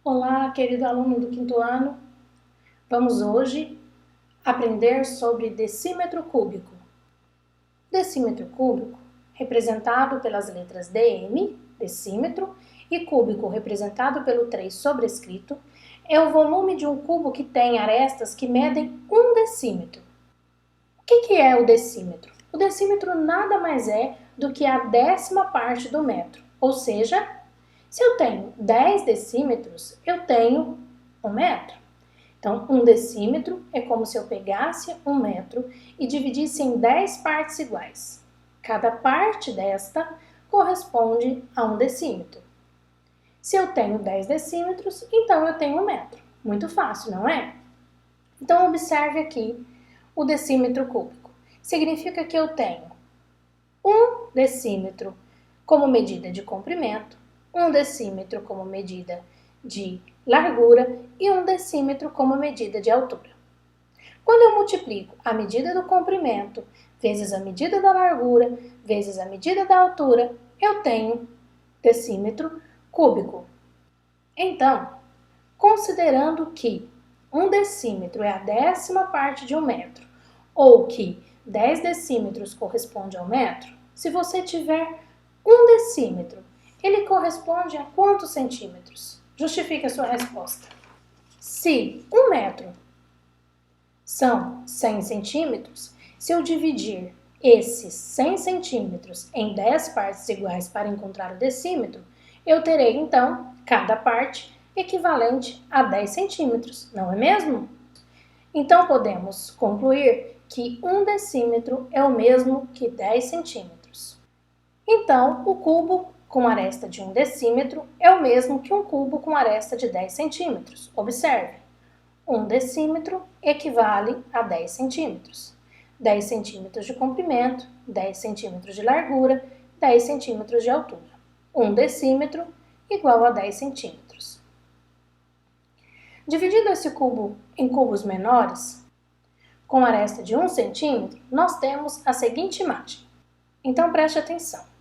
Olá, querido aluno do quinto ano. Vamos hoje aprender sobre decímetro cúbico. Decímetro cúbico, representado pelas letras dm, decímetro, e cúbico, representado pelo 3 sobrescrito, é o volume de um cubo que tem arestas que medem 1 decímetro. O que é o decímetro? O decímetro nada mais é do que a 10ª parte do metro, ou seja, se eu tenho 10 decímetros, eu tenho 1 metro. Então, 1 decímetro é como se eu pegasse 1 metro e dividisse em 10 partes iguais. Cada parte desta corresponde a 1 decímetro. Se eu tenho 10 decímetros, então eu tenho 1 metro. Muito fácil, não é? Então, observe aqui o decímetro cúbico. Significa que eu tenho 1 decímetro como medida de comprimento, 1 decímetro como medida de largura e 1 decímetro como medida de altura. Quando eu multiplico a medida do comprimento vezes a medida da largura vezes a medida da altura, eu tenho decímetro cúbico. Então, considerando que 1 decímetro é a 10ª parte de 1 metro, ou que 10 decímetros corresponde ao metro, se você tiver 1 decímetro, ele corresponde a quantos centímetros? Justifique a sua resposta. Se 1 metro são 100 centímetros, se eu dividir esses 100 centímetros em 10 partes iguais para encontrar o decímetro, eu terei, então, cada parte equivalente a 10 centímetros, não é mesmo? Então, podemos concluir que 1 decímetro é o mesmo que 10 centímetros. Então, o cubo com aresta de 1 decímetro é o mesmo que um cubo com aresta de 10 centímetros. Observe, 1 decímetro equivale a 10 centímetros. 10 centímetros de comprimento, 10 centímetros de largura, 10 centímetros de altura. 1 decímetro igual a 10 centímetros. Dividindo esse cubo em cubos menores, com aresta de 1 centímetro, nós temos a seguinte imagem. Então, preste atenção.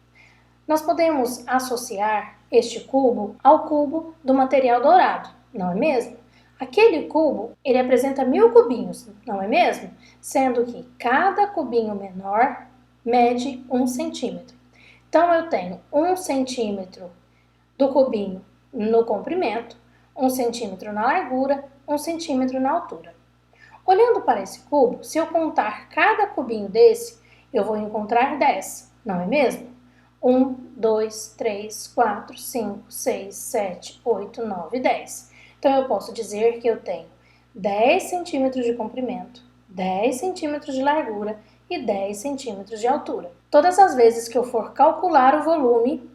Nós podemos associar este cubo ao cubo do material dourado, não é mesmo? Aquele cubo, ele apresenta 1000 cubinhos, não é mesmo? Sendo que cada cubinho menor mede 1 centímetro. Então, eu tenho 1 centímetro do cubinho no comprimento, 1 centímetro na largura, 1 centímetro na altura. Olhando para esse cubo, se eu contar cada cubinho desse, eu vou encontrar 10, não é mesmo? 1, 2, 3, 4, 5, 6, 7, 8, 9, 10. Então, eu posso dizer que eu tenho 10 centímetros de comprimento, 10 centímetros de largura e 10 centímetros de altura. Todas as vezes que eu for calcular o volume,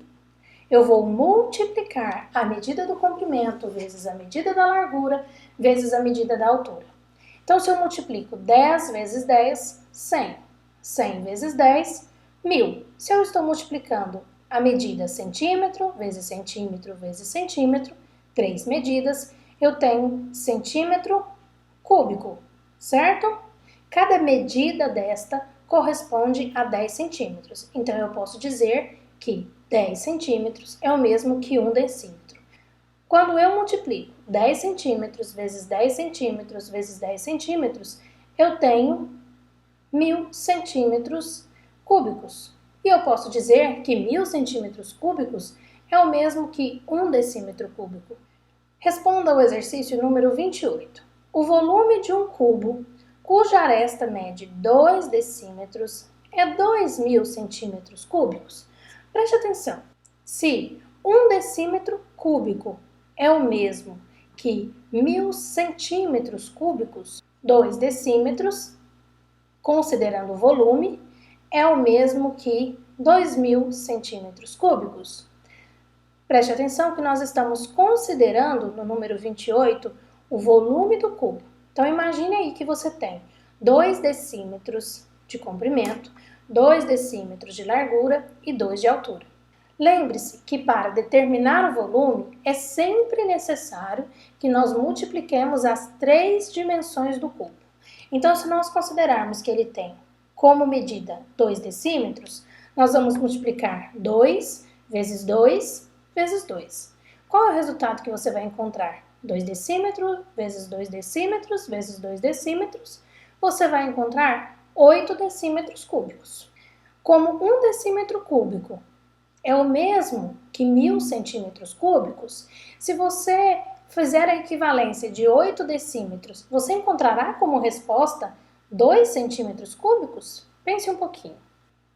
eu vou multiplicar a medida do comprimento vezes a medida da largura vezes a medida da altura. Então, se eu multiplico 10 vezes 10, 100. 100 vezes 10, 1000. Se eu estou multiplicando a medida centímetro vezes centímetro vezes centímetro, 3 medidas, eu tenho centímetro cúbico, certo? Cada medida desta corresponde a 10 centímetros. Então, eu posso dizer que 10 centímetros é o mesmo que 1 decímetro. Quando eu multiplico 10 centímetros vezes 10 centímetros vezes 10 centímetros, eu tenho 1000 centímetros cúbicos. E eu posso dizer que 1000 centímetros cúbicos é o mesmo que 1 decímetro cúbico. Responda ao exercício número 28. O volume de um cubo cuja aresta mede 2 decímetros é 2000 centímetros cúbicos. Preste atenção. Se 1 decímetro cúbico é o mesmo que 1000 centímetros cúbicos, 2 decímetros, considerando o volume, é o mesmo que 2000 centímetros cúbicos. Preste atenção que nós estamos considerando, no número 28, o volume do cubo. Então, imagine aí que você tem 2 decímetros de comprimento, 2 decímetros de largura e 2 de altura. Lembre-se que para determinar o volume é sempre necessário que nós multipliquemos as 3 dimensões do cubo. Então, se nós considerarmos que ele tem como medida 2 decímetros, nós vamos multiplicar 2 vezes 2 vezes 2. Qual é o resultado que você vai encontrar? 2 decímetros vezes 2 decímetros vezes 2 decímetros, você vai encontrar 8 decímetros cúbicos. Como 1 decímetro cúbico é o mesmo que 1000 centímetros cúbicos, se você fizer a equivalência de 8 decímetros, você encontrará como resposta 2 centímetros cúbicos? Pense um pouquinho.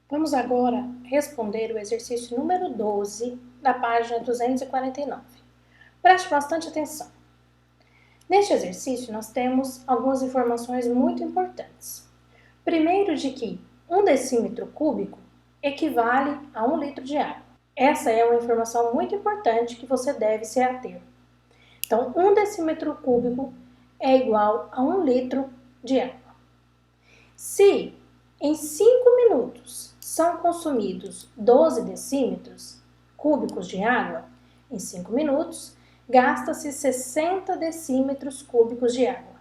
Vamos agora responder o exercício número 12 da página 249. Preste bastante atenção. Neste exercício, nós temos algumas informações muito importantes. Primeiro, de que 1 decímetro cúbico equivale a 1 litro de água. Essa é uma informação muito importante que você deve se ater. Então, 1 decímetro cúbico é igual a 1 litro de água. Se em 5 minutos são consumidos 12 decímetros cúbicos de água, em 5 minutos gasta-se 60 decímetros cúbicos de água.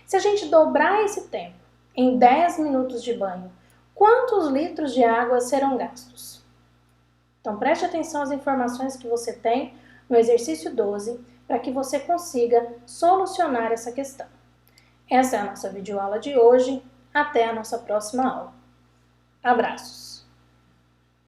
Se a gente dobrar esse tempo em 10 minutos de banho, quantos litros de água serão gastos? Então preste atenção às informações que você tem no exercício 12 para que você consiga solucionar essa questão. Essa é a nossa videoaula de hoje. Até a nossa próxima aula. Abraços!